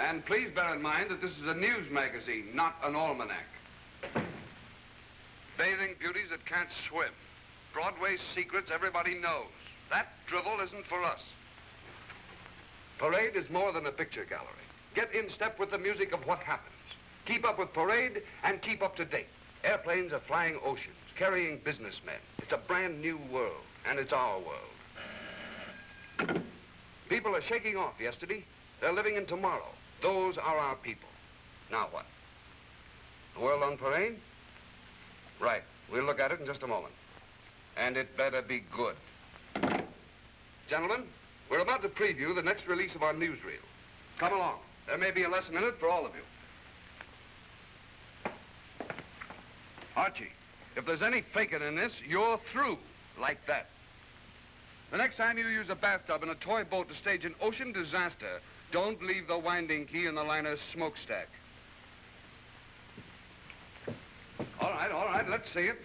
And please bear in mind that this is a news magazine, not an almanac. Bathing beauties that can't swim. Broadway secrets everybody knows. That drivel isn't for us. Parade is more than a picture gallery. Get in step with the music of what happens. Keep up with Parade and keep up to date. Airplanes are flying oceans, carrying businessmen. It's a brand new world, and it's our world. People are shaking off yesterday. They're living in tomorrow. Those are our people. Now what? The world on parade? Right. We'll look at it in just a moment. And it better be good. Gentlemen, we're about to preview the next release of our newsreel. Come along. There may be a lesson in it for all of you. Archie, if there's any faking in this, you're through. Like that. The next time you use a bathtub and a toy boat to stage an ocean disaster, don't leave the winding key in the liner's smokestack. All right, let's see it.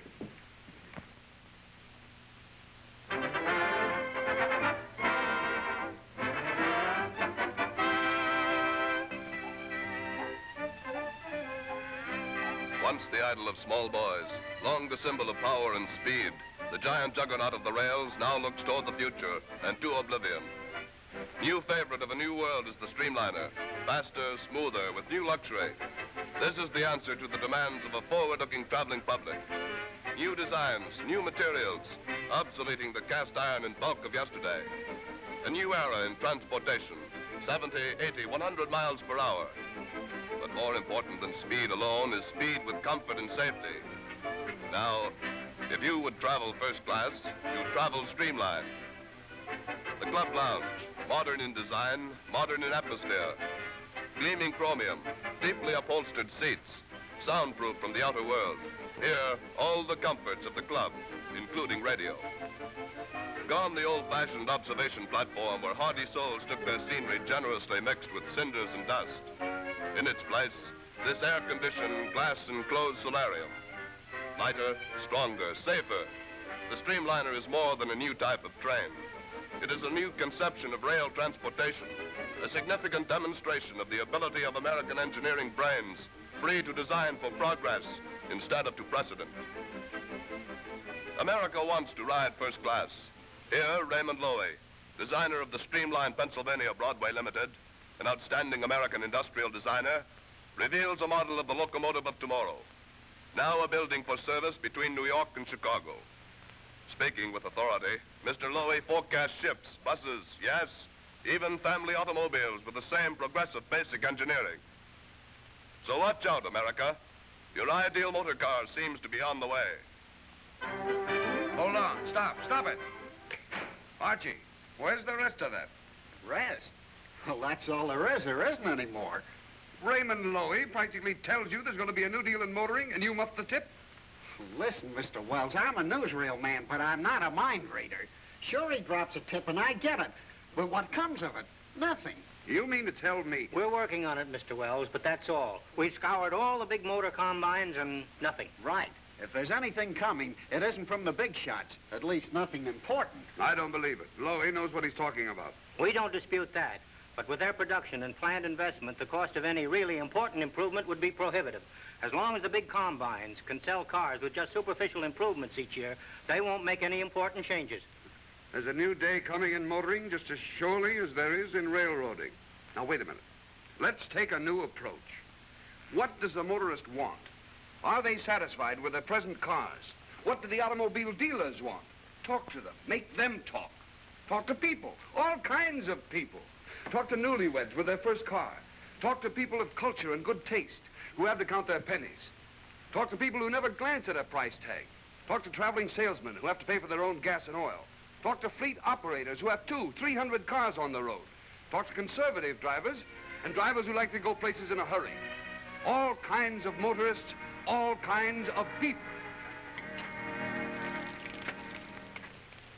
Once the idol of small boys, long the symbol of power and speed, the giant juggernaut of the rails now looks toward the future and to oblivion. New favorite of a new world is the Streamliner, faster, smoother, with new luxury. This is the answer to the demands of a forward-looking traveling public. New designs, new materials, obsoleting the cast iron and bulk of yesterday. A new era in transportation, 70, 80, 100 miles per hour. But more important than speed alone is speed with comfort and safety. Now, if you would travel first class, you travel Streamline. The Club Lounge, modern in design, modern in atmosphere. Gleaming chromium, deeply upholstered seats, soundproof from the outer world. Here, all the comforts of the club, including radio. Gone the old-fashioned observation platform where hardy souls took their scenery generously mixed with cinders and dust. In its place, this air-conditioned, glass-enclosed solarium. Lighter, stronger, safer. The Streamliner is more than a new type of train. It is a new conception of rail transportation, a significant demonstration of the ability of American engineering brains, free to design for progress instead of to precedent. America wants to ride first class. Here, Raymond Loewy, designer of the Streamline Pennsylvania Broadway Limited, an outstanding American industrial designer, reveals a model of the locomotive of tomorrow, now a building for service between New York and Chicago. Speaking with authority, Mr. Loewy forecasts ships, buses, yes, even family automobiles with the same progressive basic engineering. So watch out, America. Your ideal motor car seems to be on the way. Hold on. Stop it. Archie, where's the rest of that? Rest? Well, that's all there isn't anymore. Raymond Loewy practically tells you there's going to be a new deal in motoring, and you muff the tip? Listen, Mr. Wells, I'm a newsreel man, but I'm not a mind reader. Sure, he drops a tip and I get it. But what comes of it? Nothing. You mean to tell me? We're working on it, Mr. Wells, but that's all. We've scoured all the big motor combines and nothing. Right. If there's anything coming, it isn't from the big shots. At least nothing important. I don't believe it. Loewy knows what he's talking about. We don't dispute that. But with their production and planned investment, the cost of any really important improvement would be prohibitive. As long as the big combines can sell cars with just superficial improvements each year, they won't make any important changes. There's a new day coming in motoring just as surely as there is in railroading. Now, wait a minute. Let's take a new approach. What does the motorist want? Are they satisfied with their present cars? What do the automobile dealers want? Talk to them. Make them talk. Talk to people. All kinds of people. Talk to newlyweds with their first car. Talk to people of culture and good taste who have to count their pennies. Talk to people who never glance at a price tag. Talk to traveling salesmen who have to pay for their own gas and oil. Talk to fleet operators who have 200, 300 cars on the road. Talk to conservative drivers and drivers who like to go places in a hurry. All kinds of motorists, all kinds of people.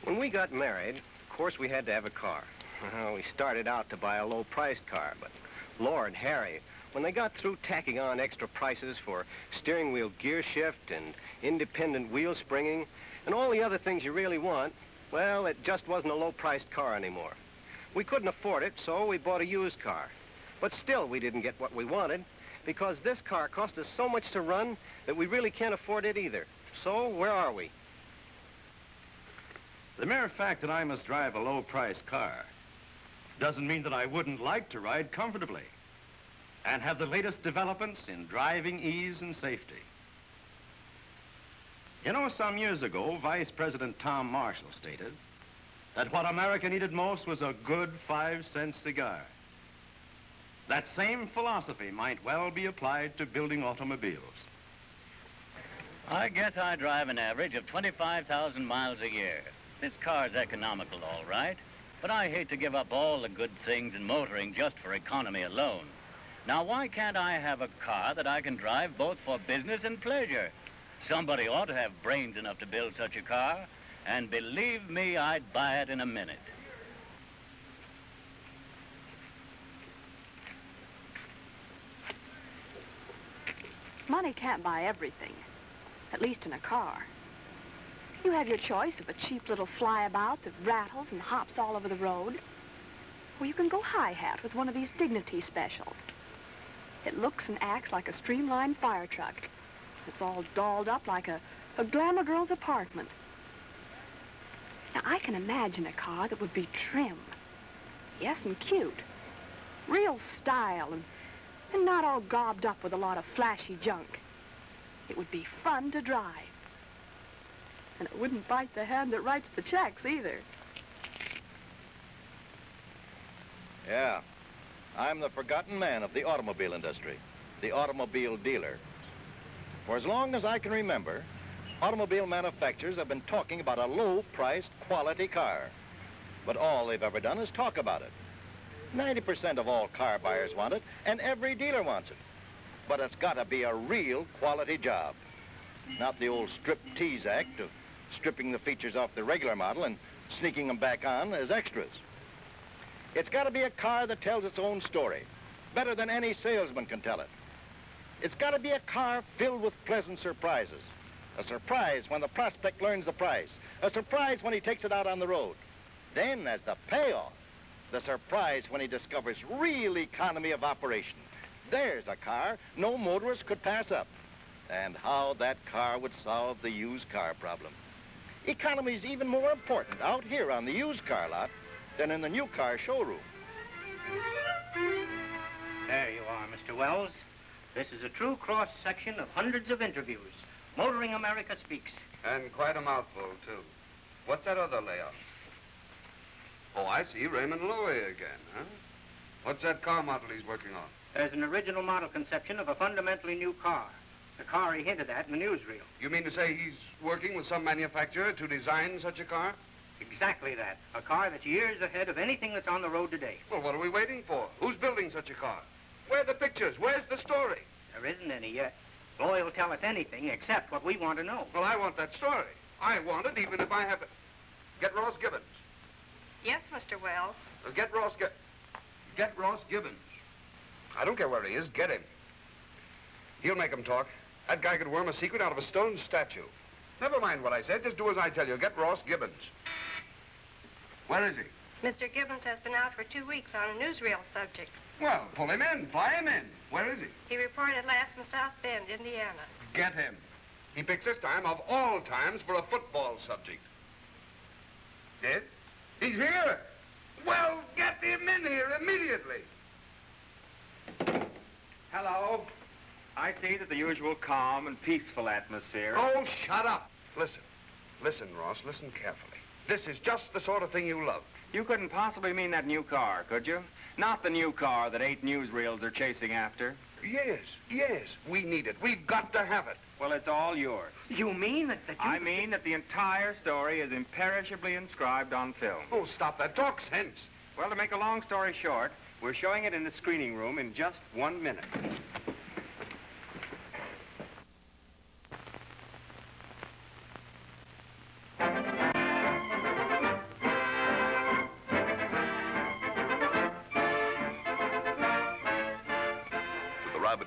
When we got married, of course we had to have a car. We started out to buy a low-priced car, but Lord Harry, when they got through tacking on extra prices for steering wheel gear shift and independent wheel springing and all the other things you really want, well, it just wasn't a low-priced car anymore. We couldn't afford it, so we bought a used car. But still, we didn't get what we wanted because this car cost us so much to run that we really can't afford it either. So, where are we? The mere fact that I must drive a low-priced car doesn't mean that I wouldn't like to ride comfortably and have the latest developments in driving ease and safety. You know, some years ago, Vice President Tom Marshall stated that what America needed most was a good 5-cent cigar. That same philosophy might well be applied to building automobiles. I guess I drive an average of 25,000 miles a year. This car's economical, all right, but I hate to give up all the good things in motoring just for economy alone. Now, why can't I have a car that I can drive both for business and pleasure? Somebody ought to have brains enough to build such a car, and believe me, I'd buy it in a minute. Money can't buy everything, at least in a car. You have your choice of a cheap little flyabout that rattles and hops all over the road, or you can go hi-hat with one of these Dignity specials. It looks and acts like a streamlined fire truck. It's all dolled up like a glamour girl's apartment. Now, I can imagine a car that would be trim, yes, and cute, real style, and not all gobbed up with a lot of flashy junk. It would be fun to drive. And it wouldn't bite the hand that writes the checks, either. Yeah. I'm the forgotten man of the automobile industry, the automobile dealer. For as long as I can remember, automobile manufacturers have been talking about a low-priced quality car. But all they've ever done is talk about it. 90% of all car buyers want it, and every dealer wants it. But it's got to be a real quality job. Not the old strip-tease act of stripping the features off the regular model and sneaking them back on as extras. It's got to be a car that tells its own story, better than any salesman can tell it. It's got to be a car filled with pleasant surprises. A surprise when the prospect learns the price. A surprise when he takes it out on the road. Then, as the payoff, the surprise when he discovers real economy of operation. There's a car no motorist could pass up. And how that car would solve the used car problem. Economy is even more important out here on the used car lot than in the new car showroom. There you are, Mr. Wells. This is a true cross-section of hundreds of interviews. Motoring America Speaks. And quite a mouthful, too. What's that other layout? Oh, I see. Raymond Loewy again, huh? What's that car model he's working on? There's an original model conception of a fundamentally new car. The car he hinted at in the newsreel. You mean to say he's working with some manufacturer to design such a car? Exactly that. A car that's years ahead of anything that's on the road today. Well, what are we waiting for? Who's building such a car? Where are the pictures? Where's the story? There isn't any yet. Loy will tell us anything except what we want to know. Well, I want that story. I want it even if I have to... Get Ross Gibbons. Yes, Mr. Wells. Get Ross Gibbons. I don't care where he is. Get him. He'll make him talk. That guy could worm a secret out of a stone statue. Never mind what I said. Just do as I tell you. Get Ross Gibbons. Where is he? Mr. Gibbons has been out for 2 weeks on a newsreel subject. Well, pull him in. Fly him in. Where is he? He reported last in South Bend, Indiana. Get him. He picks this time of all times for a football subject. Dead? He's here. Well, get him in here immediately. Hello. I see that the usual calm and peaceful atmosphere... Oh, shut up. Listen. Listen, Ross. Listen carefully. This is just the sort of thing you love. You couldn't possibly mean that new car, could you? Not the new car that 8 newsreels are chasing after. Yes, yes. We need it. We've got to have it. Well, it's all yours. You mean that I mean that the entire story is imperishably inscribed on film. Oh, stop that. Talk sense. Well, to make a long story short, we're showing it in the screening room in just 1 minute.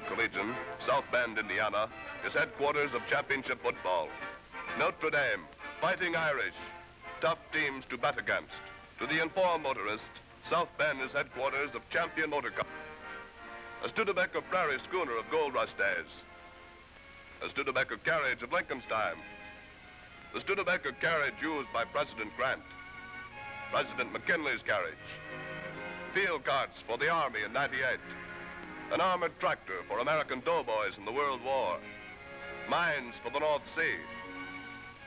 Collegian, South Bend, Indiana, is headquarters of championship football. Notre Dame, Fighting Irish, tough teams to bat against. To the informed motorist, South Bend is headquarters of champion motor car. A Studebaker prairie schooner of gold rush days. A Studebaker carriage of Lincoln's time. The Studebaker carriage used by President Grant. President McKinley's carriage. Field carts for the Army in '98. An armored tractor for American doughboys in the World War. Mines for the North Sea.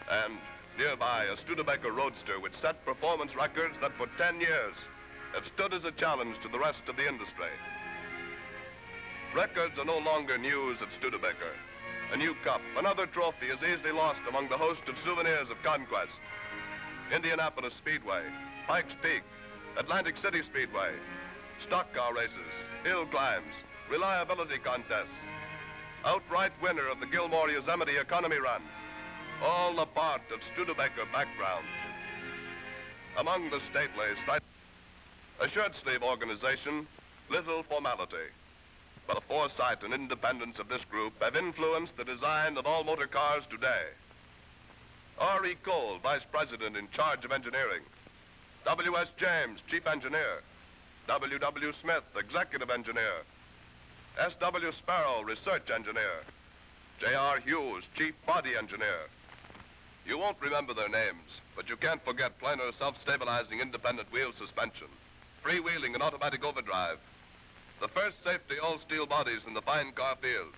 And nearby, a Studebaker roadster which set performance records that for 10 years have stood as a challenge to the rest of the industry. Records are no longer news at Studebaker. A new cup, another trophy is easily lost among the host of souvenirs of conquest. Indianapolis Speedway, Pikes Peak, Atlantic City Speedway, stock car races, hill climbs, reliability contests, outright winner of the Gilmore Yosemite Economy Run, all a part of Studebaker background. Among the stately, a shirt sleeve organization, little formality. But the foresight and independence of this group have influenced the design of all motor cars today. R.E. Cole, Vice President in charge of engineering. W.S. James, Chief Engineer. W.W. Smith, Executive Engineer. S.W. Sparrow, Research Engineer. J.R. Hughes, Chief Body Engineer. You won't remember their names, but you can't forget planar self-stabilizing independent wheel suspension, freewheeling and automatic overdrive, the first safety all-steel bodies in the fine car field,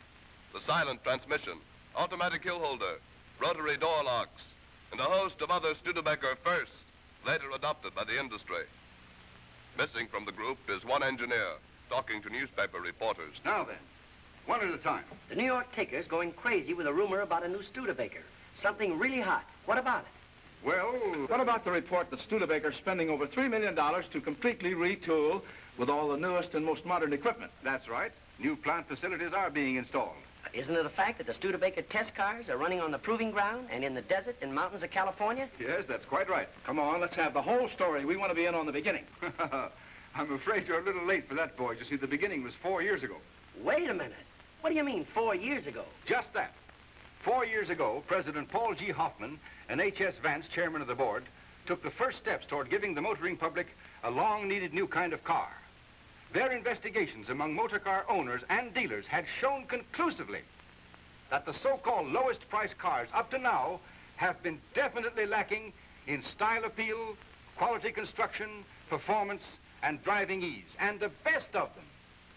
the silent transmission, automatic hill holder, rotary door locks, and a host of other Studebaker firsts, later adopted by the industry. Missing from the group is one engineer, talking to newspaper reporters. Now then, one at a time. The New York Ticker's going crazy with a rumor about a new Studebaker. Something really hot. What about it? Well, what about the report that Studebaker's spending over $3 million to completely retool with all the newest and most modern equipment? That's right. New plant facilities are being installed. Isn't it a fact that the Studebaker test cars are running on the proving ground and in the desert and mountains of California? Yes, that's quite right. Come on, let's have the whole story. We want to be in on the beginning. I'm afraid you're a little late for that, boys. You see, the beginning was 4 years ago. Wait a minute. What do you mean, 4 years ago? Just that. 4 years ago, President Paul G. Hoffman and H.S. Vance, chairman of the board, took the first steps toward giving the motoring public a long-needed new kind of car. Their investigations among motor car owners and dealers had shown conclusively that the so-called lowest price cars up to now have been definitely lacking in style appeal, quality construction, performance, and driving ease. And the best of them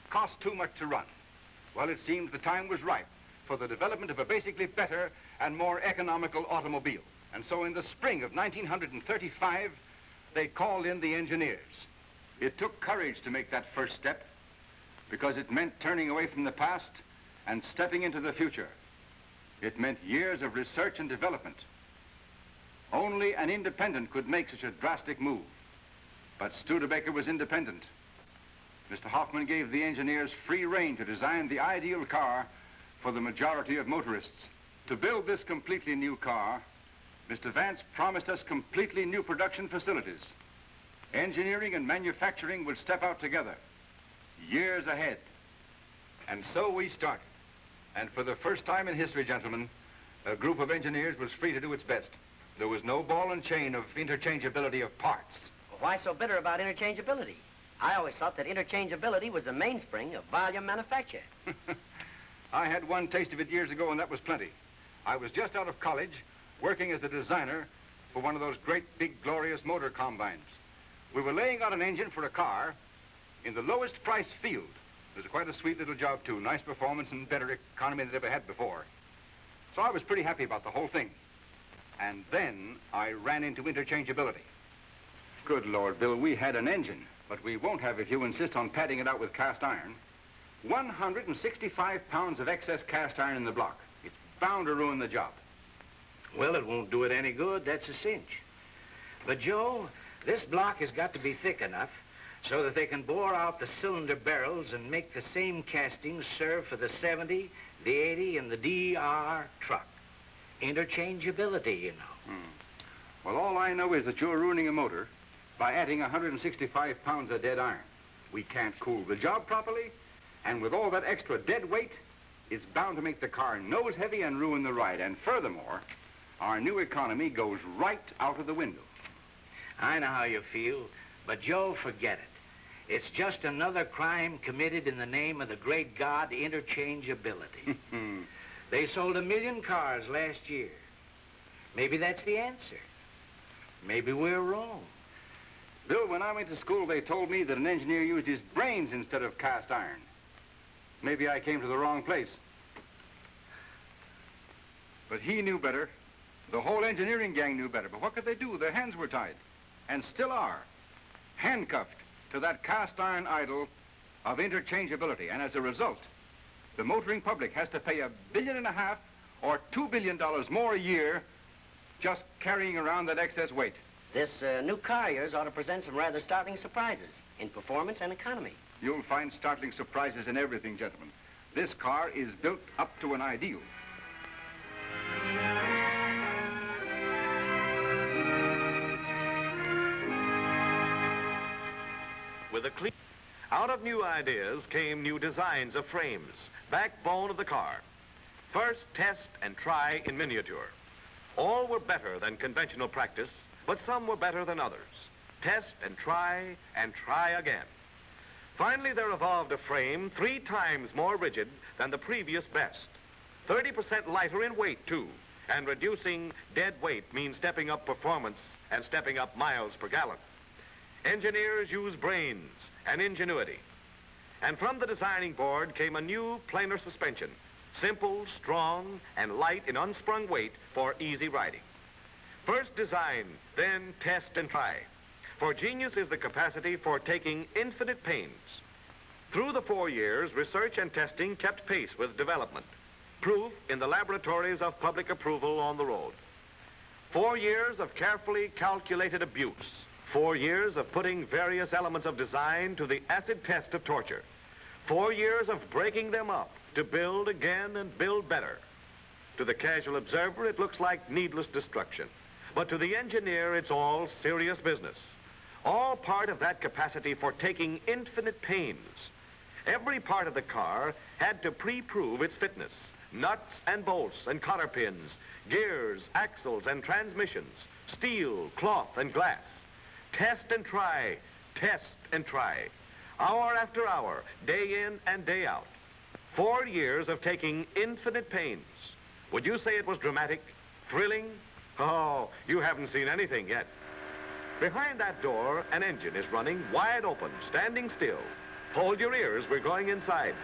cost too much to run. Well, it seemed the time was ripe for the development of a basically better and more economical automobile. And so in the spring of 1935, they called in the engineers. It took courage to make that first step because it meant turning away from the past and stepping into the future. It meant years of research and development. Only an independent could make such a drastic move. But Studebaker was independent. Mr. Hoffman gave the engineers free rein to design the ideal car for the majority of motorists. To build this completely new car, Mr. Vance promised us completely new production facilities. Engineering and manufacturing would step out together, years ahead. And so we started. And for the first time in history, gentlemen, a group of engineers was free to do its best. There was no ball and chain of interchangeability of parts. Well, why so bitter about interchangeability? I always thought that interchangeability was the mainspring of volume manufacture. I had one taste of it years ago, and that was plenty. I was just out of college, working as a designer for one of those great, big, glorious motor combines. We were laying out an engine for a car in the lowest price field. It was quite a sweet little job, too. Nice performance and better economy than it ever had before. So I was pretty happy about the whole thing. And then I ran into interchangeability. Good Lord, Bill, we had an engine, but we won't have if you insist on padding it out with cast iron. 165 pounds of excess cast iron in the block. It's bound to ruin the job. Well, it won't do it any good, that's a cinch. But, Joe, this block has got to be thick enough so that they can bore out the cylinder barrels and make the same castings serve for the 70, the 80, and the DR truck. Interchangeability, you know. Well, all I know is that you're ruining a motor by adding 165 pounds of dead iron. We can't cool the job properly, and with all that extra dead weight, it's bound to make the car nose heavy and ruin the ride. And furthermore, our new economy goes right out of the window. I know how you feel, but Joe, forget it. It's just another crime committed in the name of the great god interchangeability. They sold 1 million cars last year. Maybe that's the answer. Maybe we're wrong. Bill, when I went to school, they told me that an engineer used his brains instead of cast iron. Maybe I came to the wrong place. But he knew better. The whole engineering gang knew better. But what could they do? Their hands were tied, and still are, handcuffed to that cast iron idol of interchangeability. And as a result, the motoring public has to pay $1.5 billion or $2 billion more a year just carrying around that excess weight. This new car of yours ought to present some rather startling surprises in performance and economy. You'll find startling surprises in everything, gentlemen. This car is built up to an ideal. With a clean... Out of new ideas came new designs of frames, backbone of the car. First, test and try in miniature. All were better than conventional practice, but some were better than others. Test and try again. Finally, there evolved a frame 3 times more rigid than the previous best. 30% lighter in weight, too, and reducing dead weight means stepping up performance and stepping up miles per gallon. Engineers use brains and ingenuity. And from the designing board came a new planar suspension, simple, strong, and light in unsprung weight for easy riding. First design, then test and try. For genius is the capacity for taking infinite pains. Through the 4 years, research and testing kept pace with development. Proof in the laboratories of public approval on the road. 4 years of carefully calculated abuse. 4 years of putting various elements of design to the acid test of torture. 4 years of breaking them up to build again and build better. To the casual observer, it looks like needless destruction. But to the engineer, it's all serious business. All part of that capacity for taking infinite pains. Every part of the car had to pre-prove its fitness. Nuts and bolts and cotter pins, gears, axles and transmissions, steel, cloth and glass. Test and try, hour after hour, day in and day out. 4 years of taking infinite pains. Would you say it was dramatic, thrilling? Oh, you haven't seen anything yet. Behind that door, an engine is running wide open, standing still. Hold your ears, we're going inside.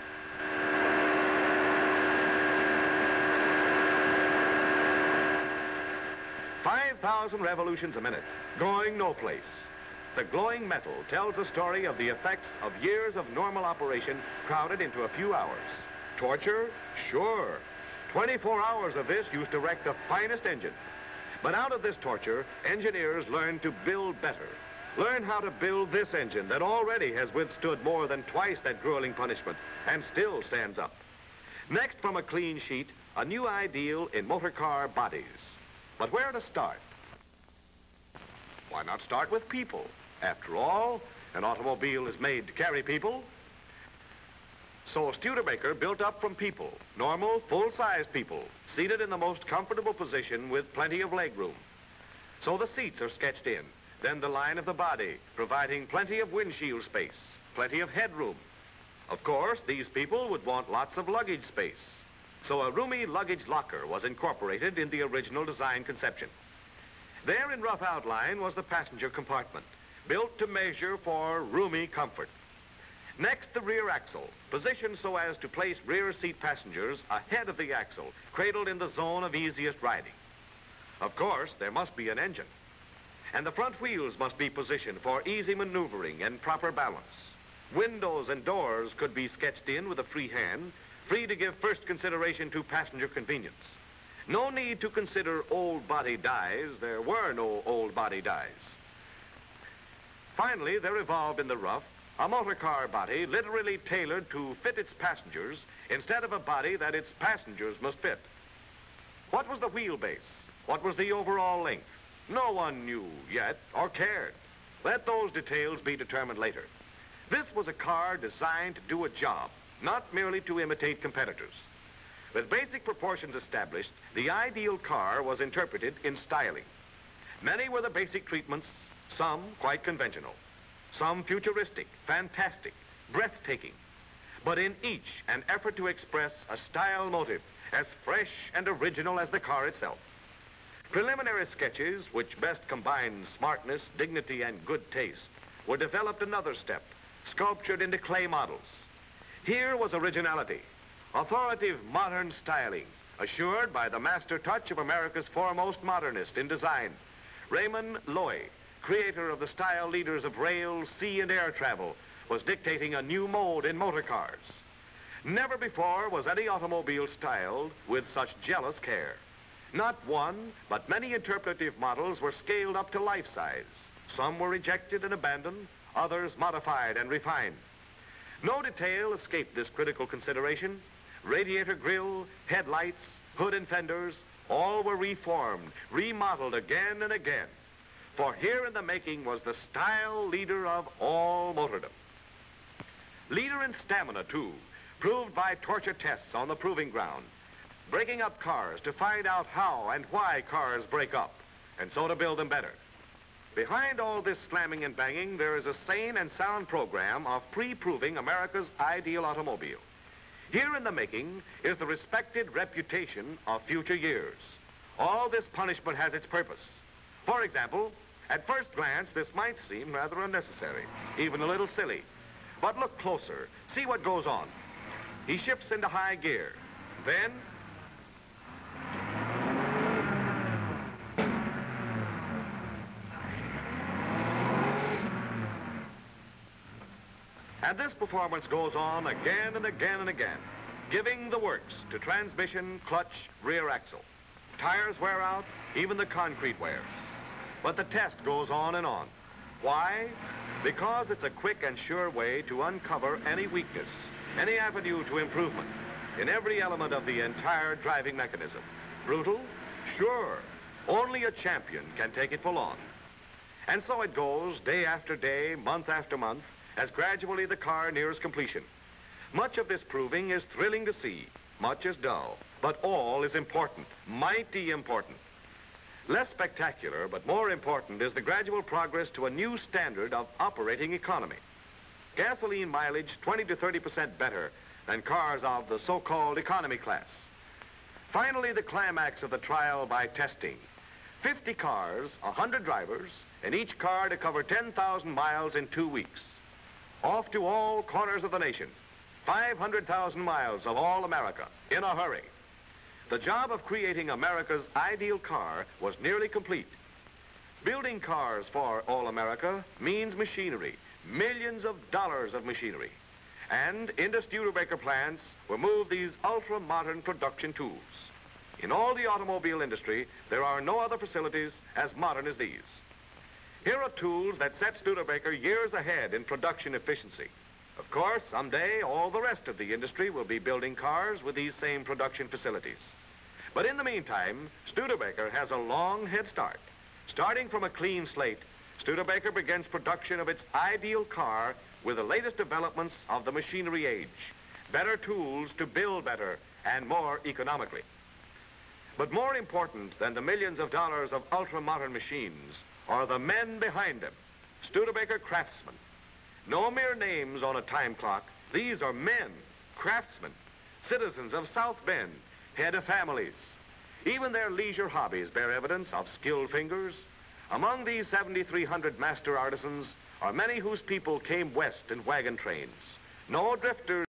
"5,000 revolutions a minute, going no place." The glowing metal tells a story of the effects of years of normal operation crowded into a few hours. Torture? Sure. 24 hours of this used to wreck the finest engine. But out of this torture, engineers learn to build better. Learn how to build this engine that already has withstood more than twice that grueling punishment and still stands up. Next, from a clean sheet, a new ideal in motor car bodies. But where to start? Why not start with people? After all, an automobile is made to carry people. So Studebaker built up from people, normal, full-size people, seated in the most comfortable position with plenty of leg room. So the seats are sketched in, then the line of the body, providing plenty of windshield space, plenty of headroom. Of course, these people would want lots of luggage space. So a roomy luggage locker was incorporated in the original design conception. There in rough outline was the passenger compartment, built to measure for roomy comfort. Next, the rear axle, positioned so as to place rear seat passengers ahead of the axle, cradled in the zone of easiest riding. Of course, there must be an engine. And the front wheels must be positioned for easy maneuvering and proper balance. Windows and doors could be sketched in with a free hand, free to give first consideration to passenger convenience. No need to consider old body dies. There were no old body dies. Finally, there evolved in the rough a motor car body literally tailored to fit its passengers instead of a body that its passengers must fit. What was the wheelbase? What was the overall length? No one knew yet or cared. Let those details be determined later. This was a car designed to do a job, not merely to imitate competitors. With basic proportions established, the ideal car was interpreted in styling. Many were the basic treatments, some quite conventional. some futuristic, fantastic, breathtaking. But in each, an effort to express a style motive as fresh and original as the car itself. Preliminary sketches, which best combine smartness, dignity, and good taste, were developed another step, sculptured into clay models. Here was originality, authoritative modern styling, assured by the master touch of America's foremost modernist in design, Raymond Loewy, creator of the style leaders of rail, sea, and air travel, was dictating a new mode in motor cars. Never before was any automobile styled with such jealous care. Not one, but many interpretive models were scaled up to life size. Some were rejected and abandoned, others modified and refined. No detail escaped this critical consideration. Radiator grille, headlights, hood and fenders, all were reformed, remodeled again and again. For here in the making was the style leader of all motordom. Leader in stamina, too, proved by torture tests on the proving ground, breaking up cars to find out how and why cars break up, and so to build them better. Behind all this slamming and banging, there is a sane and sound program of pre-proving America's ideal automobile. Here in the making is the respected reputation of future years. All this punishment has its purpose. For example, at first glance, this might seem rather unnecessary, even a little silly. But look closer, see what goes on. He shifts into high gear. Then, and this performance goes on again and again and again, giving the works to transmission, clutch, rear axle. Tires wear out, even the concrete wears. But the test goes on and on. Why? Because it's a quick and sure way to uncover any weakness, any avenue to improvement in every element of the entire driving mechanism. Brutal? Sure. Only a champion can take it full on. And so it goes day after day, month after month, as gradually the car nears completion. Much of this proving is thrilling to see, much is dull, but all is important, mighty important. Less spectacular, but more important, is the gradual progress to a new standard of operating economy. Gasoline mileage 20 to 30% better than cars of the so-called economy class. Finally, the climax of the trial by testing. 50 cars, 100 drivers, and each car to cover 10,000 miles in 2 weeks. Off to all corners of the nation. 500,000 miles of all America, in a hurry. The job of creating America's ideal car was nearly complete. Building cars for all America means machinery, millions of dollars of machinery. And into Studebaker plants were moved these ultra-modern production tools. In all the automobile industry, there are no other facilities as modern as these. Here are tools that set Studebaker years ahead in production efficiency. Of course, someday, all the rest of the industry will be building cars with these same production facilities. But in the meantime, Studebaker has a long head start. Starting from a clean slate, Studebaker begins production of its ideal car with the latest developments of the machinery age, better tools to build better and more economically. But more important than the millions of dollars of ultra-modern machines are the men behind them, Studebaker craftsmen. No mere names on a time clock. These are men, craftsmen, citizens of South Bend, head of families. Even their leisure hobbies bear evidence of skilled fingers. Among these 7,300 master artisans are many whose people came west in wagon trains. No drifters.